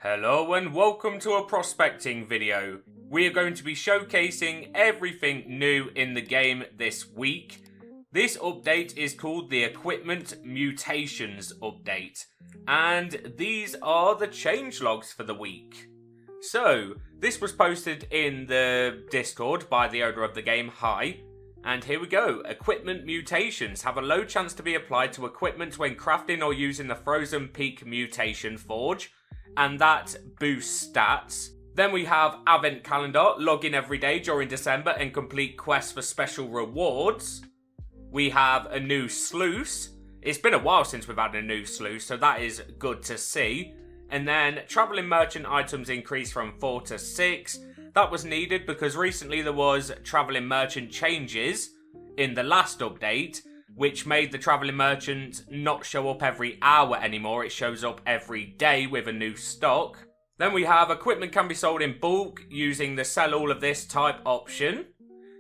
Hello and welcome to a prospecting video. We are going to be showcasing everything new in the game this week. This update is called the Equipment Mutations update, and these are the changelogs for the week. So, this was posted in the Discord by the owner of the game, Hi. And here we go. Equipment mutations have a low chance to be applied to equipment when crafting or using the Frozen Peak Mutation Forge, and that boosts stats. Then we have Advent Calendar, log in every day during December and complete quests for special rewards. We have a new sluice. It's been a while since we've had a new sluice, so that is good to see. And then travelling merchant items increase from 4 to 6. That was needed because recently there was travelling merchant changes in the last update, which made the travelling merchant not show up every hour anymore. It shows up every day with a new stock. Then we have equipment can be sold in bulk using the sell all of this type option.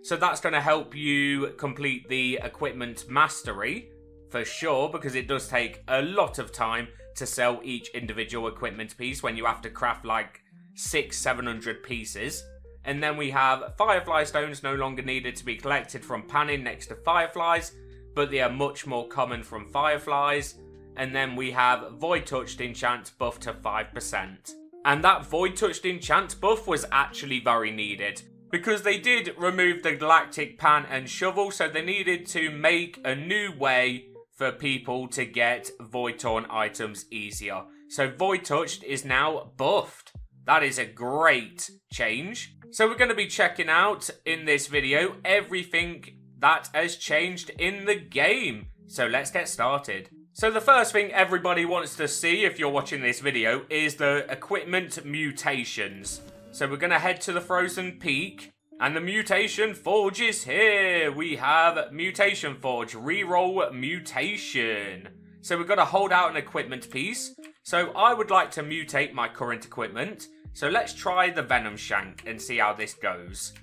So that's going to help you complete the equipment mastery for sure, because it does take a lot of time to sell each individual equipment piece when you have to craft like 600-700 pieces. And then we have firefly stones no longer needed to be collected from panning next to fireflies, but they are much more common from fireflies. And then we have void touched enchant buff to 5%. And that void touched enchant buff was actually very needed, because they did remove the galactic pan and shovel, so they needed to make a new way for people to get void torn items easier. So void touched is now buffed. That is a great change. So we're going to be checking out in this video everything that has changed in the game. So let's get started. So the first thing everybody wants to see if you're watching this video is the equipment mutations. So we're going to head to the Frozen Peak, and the Mutation Forge is here. We have Mutation Forge, reroll mutation. So we've got to hold out an equipment piece. So I would like to mutate my current equipment. So let's try the Venom Shank and see how this goes.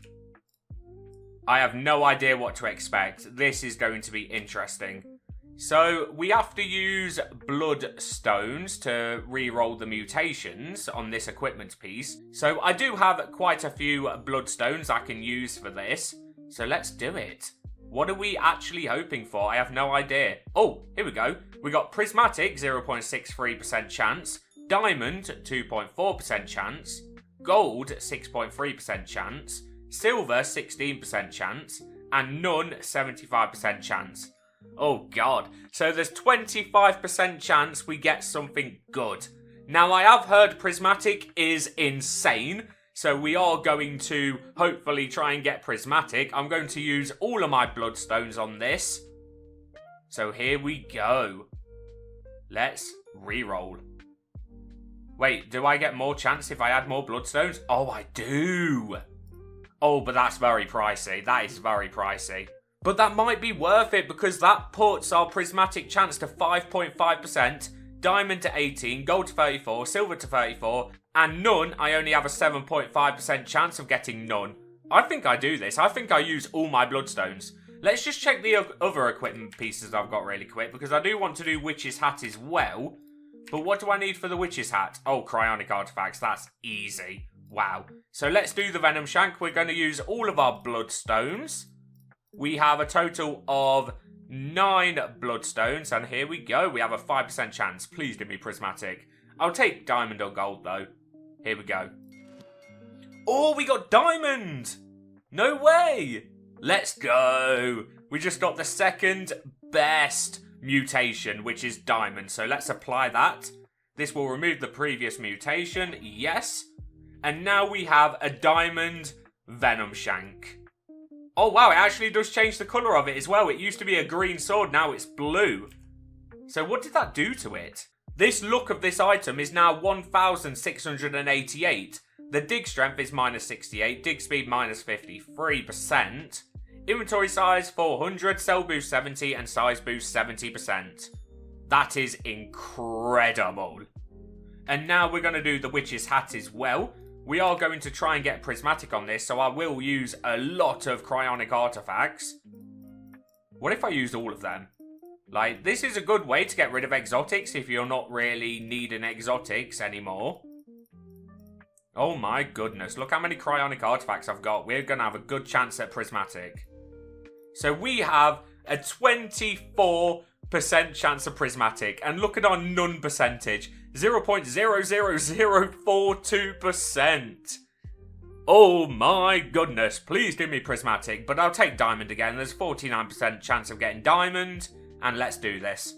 I have no idea what to expect. This is going to be interesting. So we have to use blood stones to re-roll the mutations on this equipment piece. So I do have quite a few bloodstones I can use for this. So let's do it. What are we actually hoping for? I have no idea. Oh, here we go. We got prismatic, 0.63% chance. Diamond, 2.4% chance. Gold, 6.3% chance. Silver, 16% chance. And none, 75% chance. Oh god. So there's 25% chance we get something good. Now I have heard prismatic is insane, so we are going to hopefully try and get prismatic. I'm going to use all of my bloodstones on this. So here we go. Let's re-roll. Wait, do I get more chance if I add more bloodstones? Oh, I do. Oh, but that's very pricey. That is very pricey. But that might be worth it, because that puts our prismatic chance to 5.5%, diamond to 18, gold to 34, silver to 34, and none, I only have a 7.5% chance of getting none. I think I do this. I think I use all my bloodstones. Let's just check the other equipment pieces I've got really quick, because I do want to do Witch's Hat as well. But what do I need for the Witch's Hat? Oh, cryonic artifacts. That's easy. Wow. So let's do the Venom Shank. We're going to use all of our bloodstones. We have a total of 9 bloodstones, and here we go. We have a 5% chance. Please give me prismatic. I'll take diamond or gold, though. Here we go. Oh, we got diamond! No way! Let's go! We just got the second best mutation, which is diamond. So let's apply that. This will remove the previous mutation. Yes. And now we have a diamond Venom Shank. Oh wow, it actually does change the colour of it as well. It used to be a green sword, now it's blue. So what did that do to it? This look of this item is now 1,688. The dig strength is minus 68, dig speed minus 53%. Inventory size 400, cell boost 70, and size boost 70%. That is incredible. And now we're going to do the Witch's Hat as well. We are going to try and get prismatic on this, so I will use a lot of cryonic artifacts. What if I used all of them? Like, this is a good way to get rid of exotics if you're not really needing exotics anymore. Oh my goodness, look how many cryonic artifacts I've got. We're going to have a good chance at prismatic. So we have a 24% chance of prismatic. And look at our none percentage. 0.00042%. Oh my goodness, please do me prismatic. But I'll take diamond again. There's 49% chance of getting diamond. And let's do this.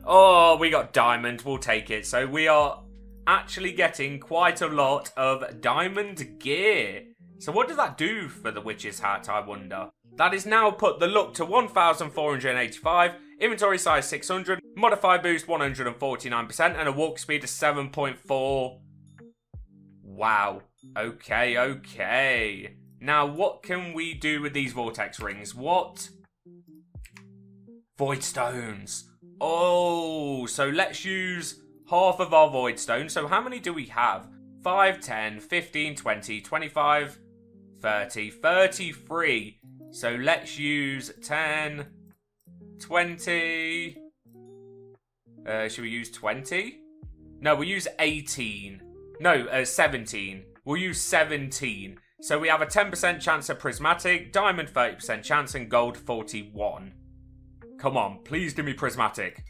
Oh, we got diamond. We'll take it. So we are actually getting quite a lot of diamond gear. So what does that do for the witch's hat, I wonder? That is now put the luck to 1,485, inventory size 600, modify boost 149%, and a walk speed of 7.4. Wow. Okay. Now, what can we do with these vortex rings? What? Void stones. Oh, so let's use half of our void stones. So how many do we have? 5, 10, 15, 20, 25, 30, 33. So let's use 10, 20. Should we use 20? No, we'll use 18. No, 17. We'll use 17. So we have a 10% chance of prismatic, diamond 30% chance, and gold 41. Come on, please do me prismatic.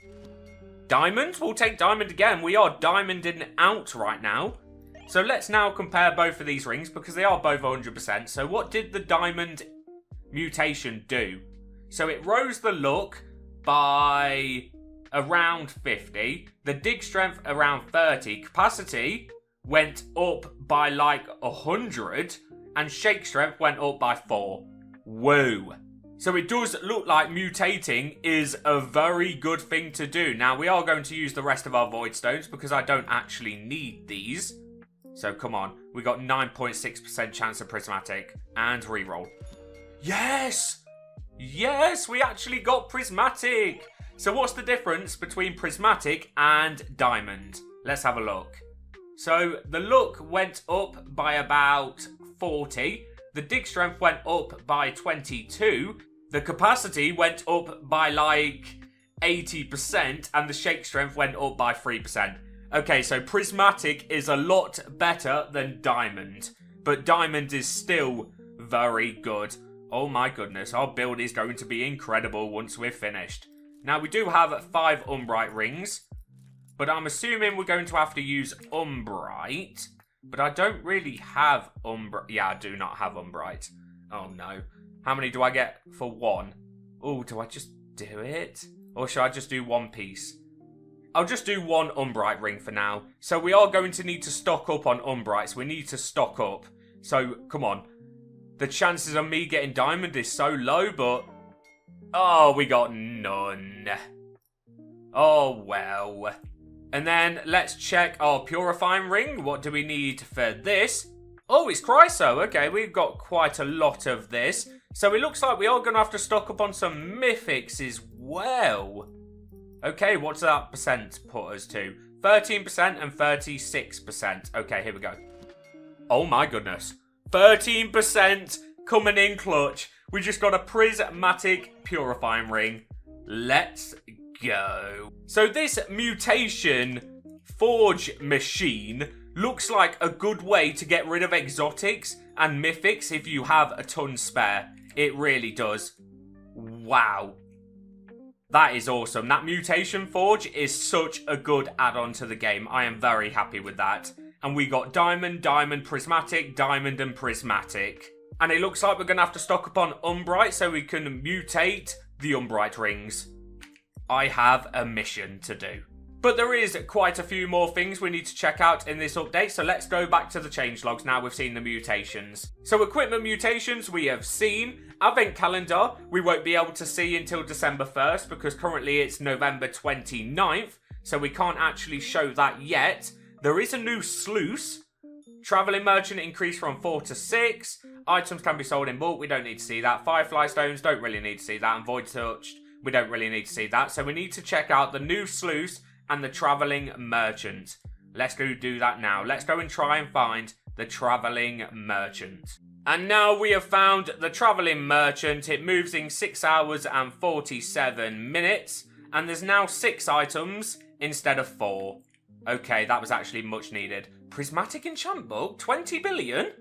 Diamond? We'll take diamond again. We are diamonding out right now. So let's now compare both of these rings because they are both 100%. So what did the diamond mutation do? So it rose the luck by around 50. The dig strength around 30. Capacity went up by like 100. And shake strength went up by 4. Whoa. So it does look like mutating is a very good thing to do. Now, we are going to use the rest of our void stones because I don't actually need these. So, come on. We got 9.6% chance of prismatic. And reroll. Yes! Yes, we actually got prismatic. So, what's the difference between prismatic and diamond? Let's have a look. So, the luck went up by about 40. The dig strength went up by 22. The capacity went up by like 80%. And the shake strength went up by 3%. Okay, so prismatic is a lot better than diamond. But diamond is still very good. Oh my goodness, our build is going to be incredible once we're finished. Now, we do have 5 umbrite rings. But I'm assuming we're going to have to use umbrite. But I don't really have umbrite. Yeah, I do not have umbrite. Oh no. How many do I get for 1? Oh, do I just do it? Or should I just do 1 piece? I'll just do 1 umbrite ring for now. So we are going to need to stock up on umbrites. We need to stock up. So, come on. The chances of me getting diamond is so low, but... Oh, we got none. Oh, well. And then let's check our purifying ring. What do we need for this? Oh, it's Chryso. Okay, we've got quite a lot of this. So it looks like we are going to have to stock up on some mythics as well. Okay, what's that percent put us to? 13% and 36%. Okay, here we go. Oh my goodness. 13% coming in clutch. We just got a prismatic purifying ring. Let's go. So this mutation forge machine looks like a good way to get rid of exotics and mythics if you have a ton spare. It really does. Wow. That is awesome. That mutation forge is such a good add-on to the game. I am very happy with that. And we got diamond, diamond, prismatic, diamond and prismatic. And it looks like we're going to have to stock up on umbrite so we can mutate the umbrite rings. I have a mission to do. But there is quite a few more things we need to check out in this update, so let's go back to the changelogs now we've seen the mutations. So equipment mutations we have seen. Advent calendar we won't be able to see until December 1st because currently it's November 29th, so we can't actually show that yet. There is a new sluice. Travelling merchant increased from 4 to 6. Items can be sold in bulk, we don't need to see that. Firefly stones, don't really need to see that. And void touched, we don't really need to see that. So we need to check out the new sluice and the travelling merchant. Let's go do that now. Let's go and try and find the travelling merchant. And now we have found the travelling merchant. It moves in 6 hours and 47 minutes. And there's now 6 items instead of 4. Okay, that was actually much needed. Prismatic enchant book? 20 billion?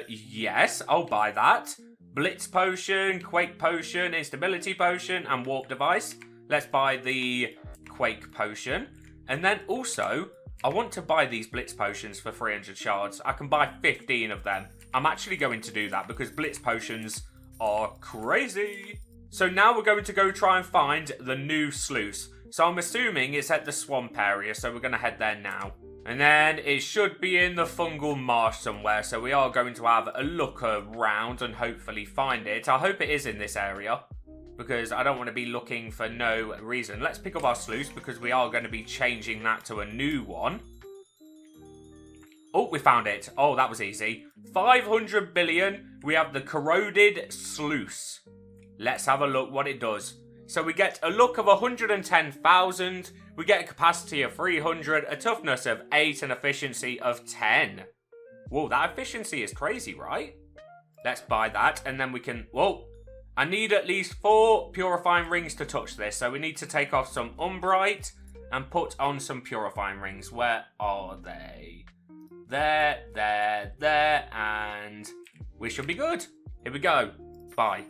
Yes, I'll buy that. Blitz potion, quake potion, instability potion, and warp device. Let's buy the quake potion. And then also, I want to buy these blitz potions for 300 shards. I can buy 15 of them. I'm actually going to do that because blitz potions are crazy. So now we're going to go try and find the new sluice. So I'm assuming it's at the swamp area, so we're going to head there now. And then it should be in the fungal marsh somewhere, so we are going to have a look around and hopefully find it. I hope it is in this area, because I don't want to be looking for no reason. Let's pick up our sluice, because we are going to be changing that to a new one. Oh, we found it. Oh, that was easy. 500 billion. We have the corroded sluice. Let's have a look what it does. So we get a luck of 110,000. We get a capacity of 300, a toughness of 8, and efficiency of 10. Whoa, that efficiency is crazy, right? Let's buy that, and then we can... Whoa. I need at least 4 purifying rings to touch this. So we need to take off some Umbrite and put on some purifying rings. Where are they? There, and we should be good. Here we go. Bye.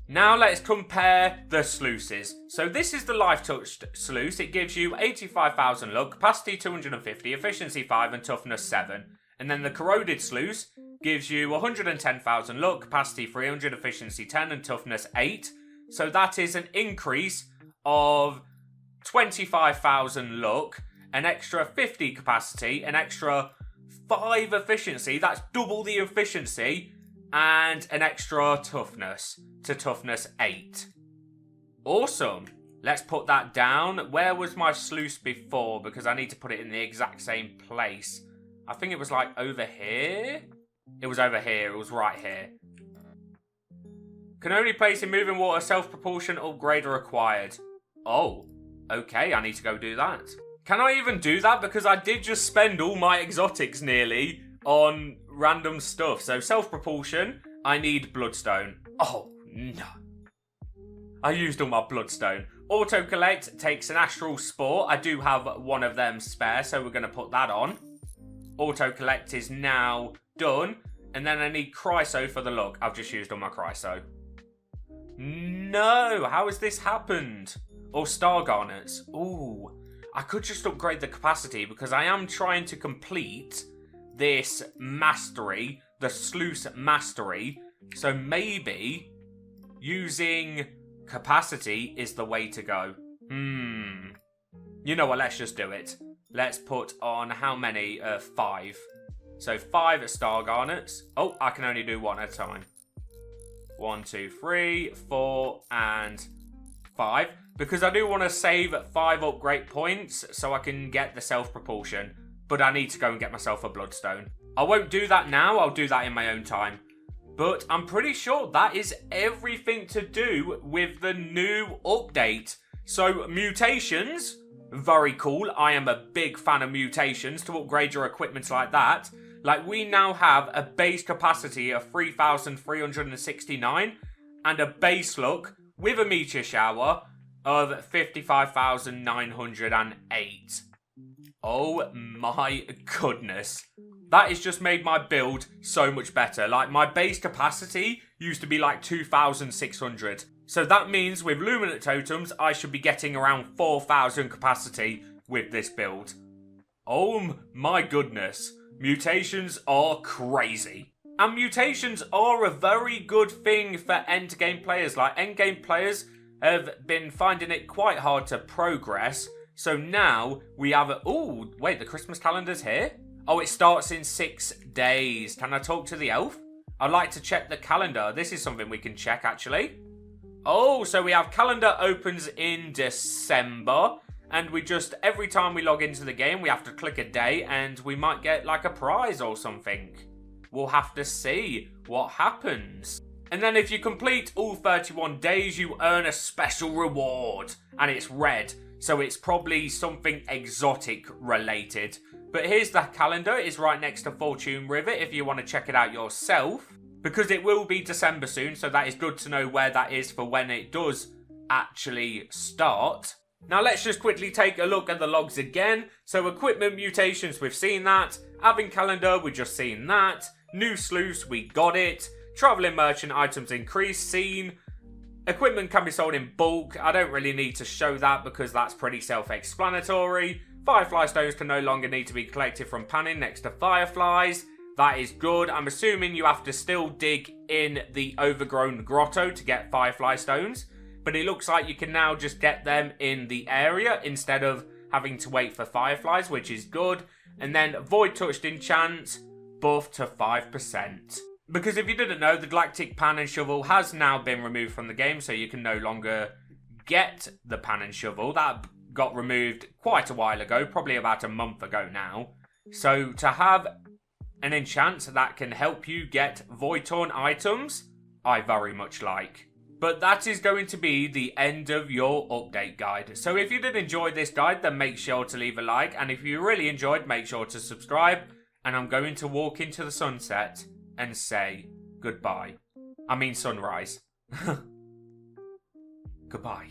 Now let's compare the sluices. So this is the life touched sluice. It gives you 85,000 luck, capacity 250, efficiency 5, and toughness 7. And then the corroded sluice gives you 110,000 luck, capacity 300, efficiency 10, and toughness 8. So that is an increase of 25,000 luck, an extra 50 capacity, an extra 5 efficiency, that's double the efficiency, and an extra toughness to toughness 8. Awesome. Let's put that down. Where was my sluice before? Because I need to put it in the exact same place. I think it was like over here. It was over here. It was right here. Can only place in moving water, self-propulsion upgrade required. Oh, okay. I need to go do that. Can I even do that? Because I did just spend all my exotics nearly on random stuff. So self-propulsion, I need bloodstone. Oh, no. I used all my bloodstone. Auto-collect takes an astral spore. I do have one of them spare, so we're going to put that on. Auto-collect is now done. And then I need Chryso for the luck. I've just used all my Chryso. No, how has this happened? Or Star Garnets. Ooh, I could just upgrade the capacity because I am trying to complete this mastery, the sluice mastery. So maybe using capacity is the way to go. You know what, let's just do it. Let's put on how many? 5. So 5 Star Garnets. Oh, I can only do 1 at a time. 1, 2, 3, 4, and 5. Because I do want to save 5 upgrade points so I can get the self-propulsion. But I need to go and get myself a bloodstone. I won't do that now, I'll do that in my own time. But I'm pretty sure that is everything to do with the new update. So, mutations, very cool. I am a big fan of mutations to upgrade your equipment like that. Like, we now have a base capacity of 3,369 and a base luck with a meteor shower of 55,908. Oh my goodness. That has just made my build so much better. Like, my base capacity used to be like 2,600. So that means with Luminant Totems, I should be getting around 4,000 capacity with this build. Oh my goodness. Mutations are crazy. And mutations are a very good thing for endgame players. Like, endgame players have been finding it quite hard to progress. So now we have a... Oh, wait, the Christmas calendar's here? Oh, it starts in 6 days. Can I talk to the elf? I'd like to check the calendar. This is something we can check, actually. Oh, so we have calendar opens in December. And we just, every time we log into the game, we have to click a day and we might get like a prize or something. We'll have to see what happens. And then if you complete all 31 days, you earn a special reward. And it's red, so it's probably something exotic related. But here's the calendar. It's right next to Fortune River if you want to check it out yourself. Because it will be December soon, so that is good to know where that is for when it does actually start. Now let's just quickly take a look at the logs again. So equipment mutations, we've seen that. Having calendar, we've just seen that. New sluice, we got it. Traveling merchant items increase, seen. Equipment can be sold in bulk. I don't really need to show that because that's pretty self-explanatory. Firefly stones can no longer need to be collected from panning next to fireflies. That is good. I'm assuming you have to still dig in the overgrown grotto to get firefly stones. But it looks like you can now just get them in the area instead of having to wait for fireflies, which is good. And then void touched enchant buff to 5%. Because if you didn't know, the galactic pan and shovel has now been removed from the game, so you can no longer get the pan and shovel. That got removed quite a while ago, probably about a month ago now. So to have an enchant that can help you get void torn items, I very much like. But that is going to be the end of your update guide. So if you did enjoy this guide, then make sure to leave a like. And if you really enjoyed, make sure to subscribe. And I'm going to walk into the sunset and say goodbye. I mean sunrise. Goodbye.